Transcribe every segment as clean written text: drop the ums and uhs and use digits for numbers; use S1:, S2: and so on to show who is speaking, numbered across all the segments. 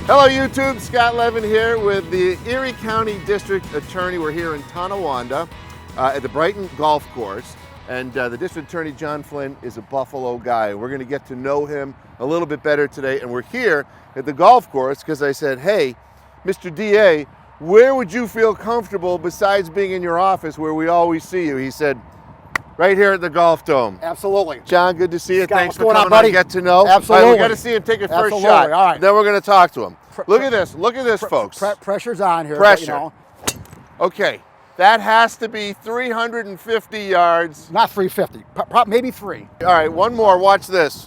S1: Hello YouTube, Scott Levin here with the Erie County District Attorney. We're here in Tonawanda at the Brighton Golf Course, and the District Attorney John Flynn is a Buffalo guy. We're going to get to know him a little bit better today, and we're here at the golf course because I said, hey, Mr. DA, where would you feel comfortable besides being in your office where we always see you? He said, right here at the Golf Dome.
S2: Absolutely.
S1: John, good to see you.
S2: Scott,
S1: Thanks for
S2: what's
S1: coming
S2: going on, buddy?
S1: on, get to know.
S2: Absolutely.
S1: All right, we got to see him take a first shot.
S2: All right.
S1: Then we're going to talk to him. Look at this, folks.
S2: Pressure's on here.
S1: Pressure.
S2: But,
S1: Okay, that has to be 350 yards.
S2: not 350, maybe 3.
S1: All right, one more, watch this.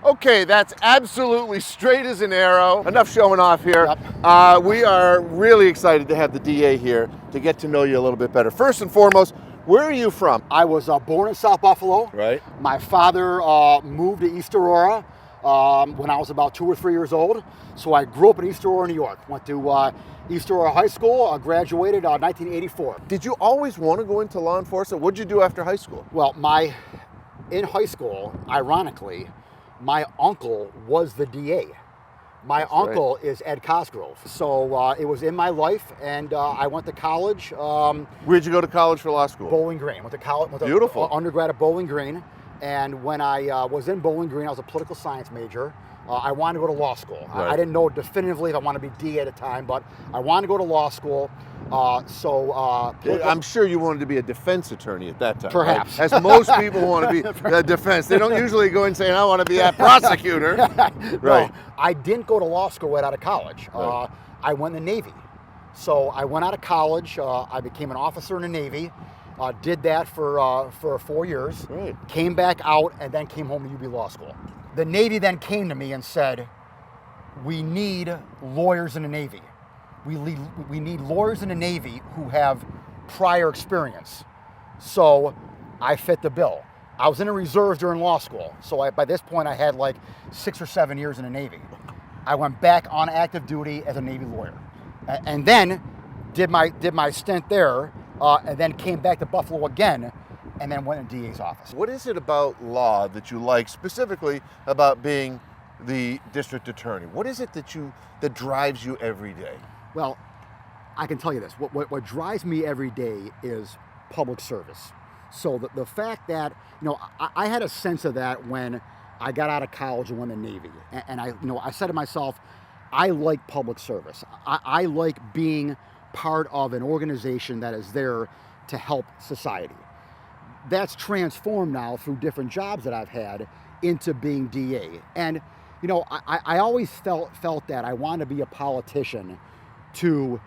S1: Okay, that's absolutely straight as an arrow. Enough showing off here.
S2: Yep.
S1: We are really excited to have the DA here to get to know you a little bit better. First and foremost, where are you from?
S2: I was born in South Buffalo.
S1: Right.
S2: My father moved to East Aurora when I was about 2 or 3 years old. So I grew up in East Aurora, New York. Went to East Aurora High School, graduated 1984.
S1: Did you always want to go into law enforcement? What did you do after high school?
S2: Well, in high school, ironically, my uncle was the DA. My uncle is Ed Cosgrove. So it was in my life, and I went to college.
S1: Where'd you go to college for law school?
S2: Bowling Green. Went to college.
S1: Beautiful.
S2: Undergrad at Bowling Green. And when I was in Bowling Green, I was a political science major. I wanted to go to law school.
S1: Right.
S2: I didn't know definitively if I wanted to be DA at the time, but I wanted to go to law school.
S1: I'm sure you wanted to be a defense attorney at that time.
S2: Perhaps.
S1: Right? As most people want to be a defense. They don't usually go and say, I want to be a prosecutor. Right.
S2: No, I didn't go to law school right out of college.
S1: Right.
S2: I went in the Navy. So I went out of college. I became an officer in the Navy. Did that for 4 years.
S1: Right.
S2: Came back out and then came home to UB Law School. The Navy then came to me and said, we need lawyers in the Navy. We need lawyers in the Navy who have prior experience. So I fit the bill. I was in the reserves during law school. So by this point, I had like 6 or 7 years in the Navy. I went back on active duty as a Navy lawyer. And then did my stint there, and then came back to Buffalo again, and then went in DA's office.
S1: What is it about law that you like, specifically about being the district attorney? What is it that drives you every day?
S2: Well, I can tell you this. What drives me every day is public service. So the fact that, I had a sense of that when I got out of college and went in the Navy. And I said to myself, I like public service. I like being part of an organization that is there to help society. That's transformed now through different jobs that I've had into being DA. And, I always felt that I wanted to be a politician to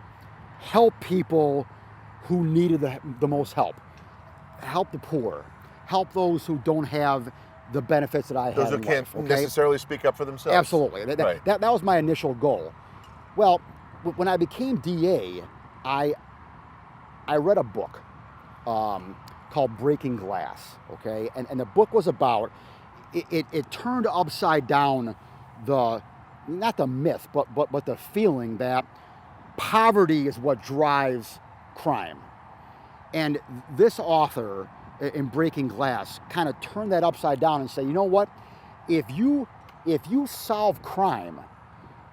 S2: help people who needed the most help. Help the poor. Help those who don't have the benefits that I have.
S1: Those who can't necessarily speak up for themselves.
S2: Absolutely. That was my initial goal. Well, when I became DA, I read a book called Breaking Glass, okay? And the book was about, it turned upside down not the myth, but the feeling that poverty is what drives crime. And this author in Breaking Glass kind of turned that upside down and said, you know what? If you solve crime,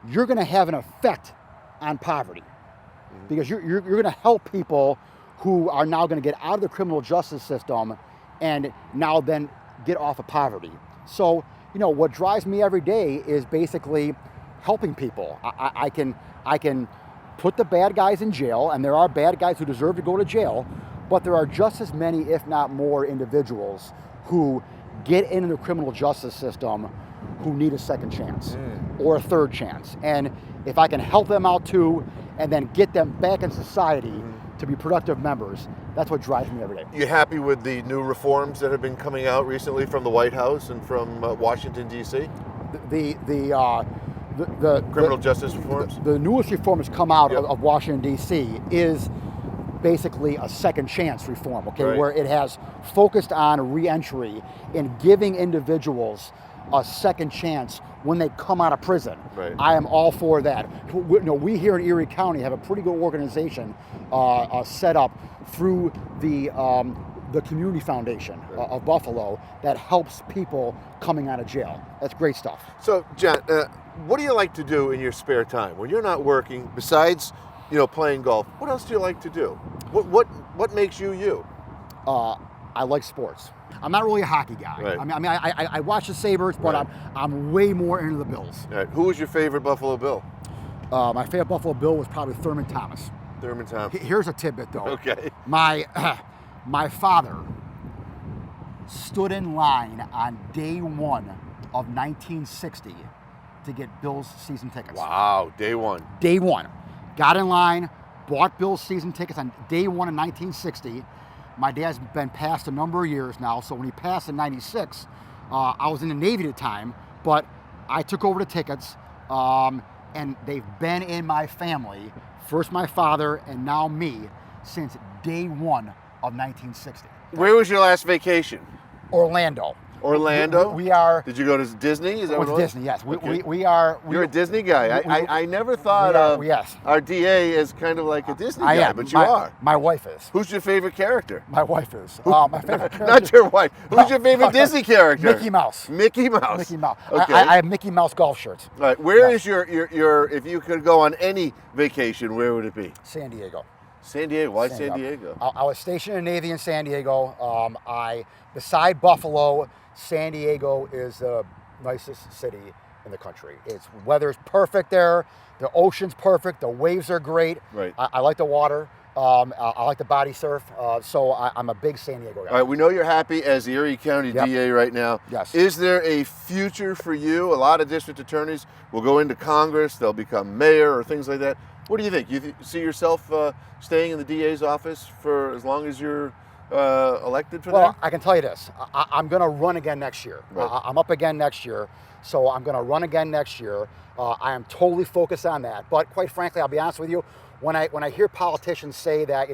S2: you're going to have an effect on poverty, because you're going to help people who are now going to get out of the criminal justice system and now then get off of poverty. So, what drives me every day is basically helping people. I can put the bad guys in jail, and there are bad guys who deserve to go to jail, but there are just as many, if not more, individuals who get into the criminal justice system who need a second chance or a third chance. And if I can help them out too, and then get them back in society to be productive members, that's what drives me every day.
S1: You happy with the new reforms that have been coming out recently from the White House and from Washington, D.C.?
S2: The
S1: criminal justice reforms?
S2: The newest reform has come out of Washington, D.C. is basically a second chance reform, okay,
S1: right,
S2: where it has focused on re-entry and giving individuals a second chance when they come out of prison.
S1: Right.
S2: I am all for that. We here in Erie County have a pretty good organization set up through the the community foundation of Buffalo that helps people coming out of jail. That's great stuff.
S1: So, John, what do you like to do in your spare time when you're not working? Besides, playing golf, what else do you like to do? What makes you you?
S2: I like sports. I'm not really a hockey guy.
S1: Right.
S2: I watch the Sabres, but
S1: Right.
S2: I'm way more into the Bills.
S1: All right. Who was your favorite Buffalo Bill?
S2: My favorite Buffalo Bill was probably Thurman Thomas.
S1: Thurman Thomas.
S2: Here's a tidbit, though.
S1: Okay.
S2: My father stood in line on day one of 1960 to get Bills season tickets.
S1: Wow, day one.
S2: Day one. Got in line, bought Bills season tickets on day one of 1960. My dad's been passed a number of years now, so when he passed in 96, I was in the Navy at the time, but I took over the tickets, and they've been in my family, first my father and now me, since day one of 1960.
S1: Where was your last vacation?
S2: Orlando.
S1: Orlando?
S2: We are.
S1: Did you go to Disney? Is that what it was?
S2: Disney, yes.
S1: Okay.
S2: We are.
S1: You're a Disney guy. I never thought of
S2: yes.
S1: our DA as kind of like a Disney
S2: I
S1: guy,
S2: am.
S1: but you are.
S2: My wife is.
S1: Who's your favorite character?
S2: My wife is. My favorite character.
S1: Not your wife. Who's your favorite Disney character?
S2: Mickey Mouse.
S1: Mickey Mouse.
S2: Mickey Mouse.
S1: Okay.
S2: I have Mickey Mouse golf shirts.
S1: All right. Where is your if you could go on any vacation, where would it be?
S2: San Diego.
S1: San Diego. Why San Diego?
S2: I was stationed in the Navy in San Diego. Beside Buffalo, San Diego is the nicest city in the country. Its weather's perfect there. The ocean's perfect. The waves are great.
S1: Right.
S2: I like the water. I like to body surf. So I'm a big San Diego guy.
S1: All right. We know you're happy as the Erie County DA right now.
S2: Yes.
S1: Is there a future for you? A lot of district attorneys will go into Congress. They'll become mayor or things like that. What do you think? You see yourself staying in the DA's office for as long as you're elected for that?
S2: Well, I can tell you this. I'm going to run again next year.
S1: Right.
S2: I'm up again next year, so I'm going to run again next year. I am totally focused on that. But quite frankly, I'll be honest with you, when I hear politicians say that,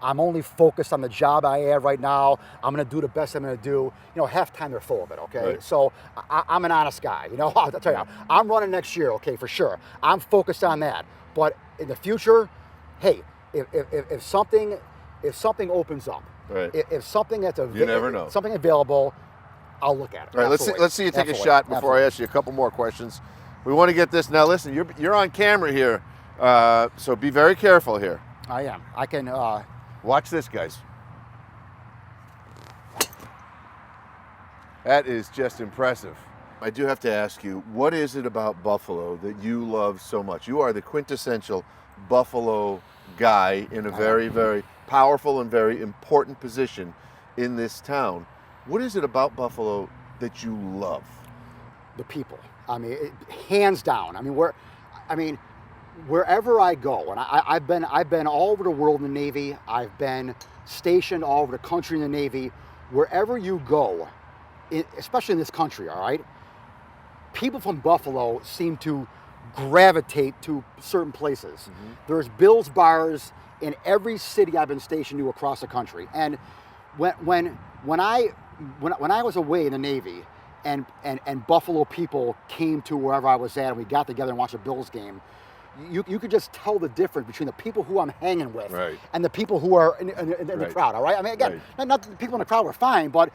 S2: I'm only focused on the job I have right now, I'm going to do the best I'm going to do, half time they're full of it, okay?
S1: Right.
S2: So I'm an honest guy, I'll tell you, I'm running next year, okay, for sure. I'm focused on that. But in the future, hey, if something opens up,
S1: Right.
S2: If something that's
S1: You never know.
S2: something available, I'll look at it.
S1: All right,
S2: Absolutely.
S1: let's see you take
S2: Absolutely.
S1: a shot before
S2: Absolutely.
S1: I ask you a couple more questions. We want to get this. Now listen, you're on camera here, so be very careful here.
S2: I am. I can.
S1: Watch this, guys. That is just impressive. I do have to ask you, what is it about Buffalo that you love so much? You are the quintessential Buffalo guy in a very, very powerful and very important position in this town. What is it about Buffalo that you love?
S2: The people. I mean, hands down. I mean, wherever I go, and I've been all over the world in the Navy. I've been stationed all over the country in the Navy. Wherever you go, especially in this country, all right, people from Buffalo seem to gravitate to certain places. Mm-hmm. There's Bill's bars in every city I've been stationed to across the country. And when I was away in the Navy, and Buffalo people came to wherever I was at, and we got together and watched a Bills game, you could just tell the difference between the people who I'm hanging with
S1: Right.
S2: and the people who are in the
S1: Right.
S2: crowd. All right. I mean, again,
S1: Right.
S2: not the people in the crowd were fine, but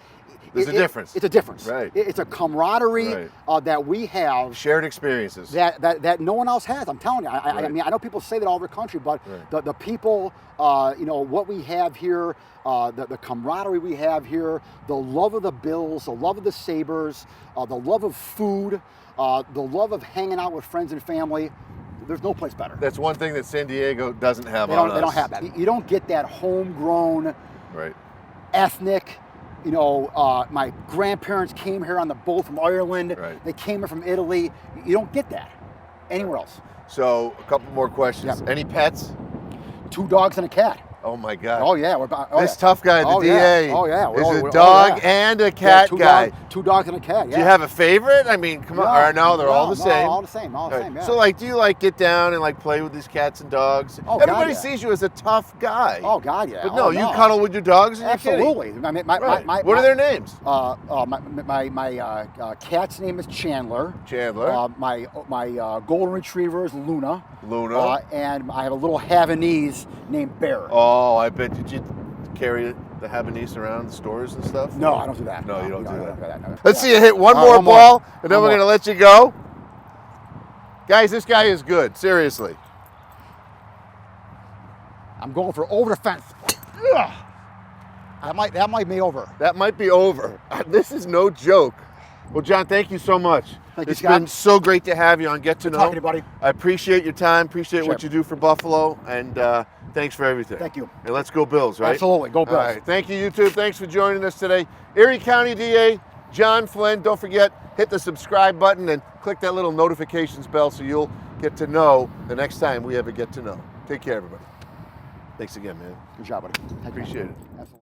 S1: There's a difference.
S2: It's a difference.
S1: Right.
S2: It's a camaraderie
S1: Right.
S2: that we have.
S1: Shared experiences.
S2: That no one else has. I'm telling you. I mean, I know people say that all over the country, but
S1: Right.
S2: the people, what we have here, the camaraderie we have here, the love of the Bills, the love of the Sabres, the love of food, the love of hanging out with friends and family. There's no place better.
S1: That's one thing that San Diego doesn't have
S2: They
S1: on us.
S2: don't have that. You don't get that homegrown,
S1: Right.
S2: ethnic. My grandparents came here on the boat from Ireland.
S1: Right.
S2: They came here from Italy. You don't get that anywhere else.
S1: So, a couple more questions.
S2: Yep.
S1: Any pets?
S2: 2 dogs and a cat.
S1: Oh my God.
S2: Oh yeah,
S1: This tough guy, the DA,
S2: Oh yeah,
S1: is a dog and a cat guy.
S2: 2 dogs and a cat. Yeah.
S1: Do you have a favorite? I mean, come on. No, they're all the same.
S2: All the same. All the
S1: Right.
S2: same. Yeah.
S1: So, do you get down and play with these cats and dogs?
S2: Oh, God,
S1: Everybody
S2: yeah.
S1: sees you as a tough guy.
S2: Oh God, yeah.
S1: But no,
S2: Oh,
S1: you cuddle with your dogs and your kitty.
S2: Absolutely. I mean,
S1: Right. What are their names?
S2: My cat's name is Chandler.
S1: Chandler.
S2: My golden retriever is Luna.
S1: Luna.
S2: And I have a little Havanese named Bear.
S1: Oh, I bet. Did you carry the Habanese around the stores and stuff?
S2: No, I don't do that.
S1: No, you don't do
S2: I
S1: that.
S2: no.
S1: Let's see you hit one
S2: All right,
S1: more
S2: one more.
S1: ball, and then
S2: One
S1: we're
S2: more.
S1: going to let you go. Guys, this guy is good. Seriously.
S2: I'm going for over the fence. Ugh. That might be over.
S1: That might be over. This is no joke. Well, John, thank you so much.
S2: Thank you,
S1: It's
S2: Scott.
S1: been so great to have you on Get to Know.
S2: Talking to you, buddy.
S1: I appreciate your time, appreciate what
S2: Sure.
S1: you do for Buffalo, and thanks for everything.
S2: Thank you.
S1: And let's go Bills, right?
S2: Absolutely. Go Bills.
S1: All right. Thank you, YouTube. Thanks for joining us today. Erie County DA John Flynn. Don't forget, hit the subscribe button and click that little notifications bell so you'll get to know the next time we ever Get to Know. Take care, everybody. Thanks again, man.
S2: Good job, buddy. Thank you.
S1: Appreciate it.
S2: Absolutely.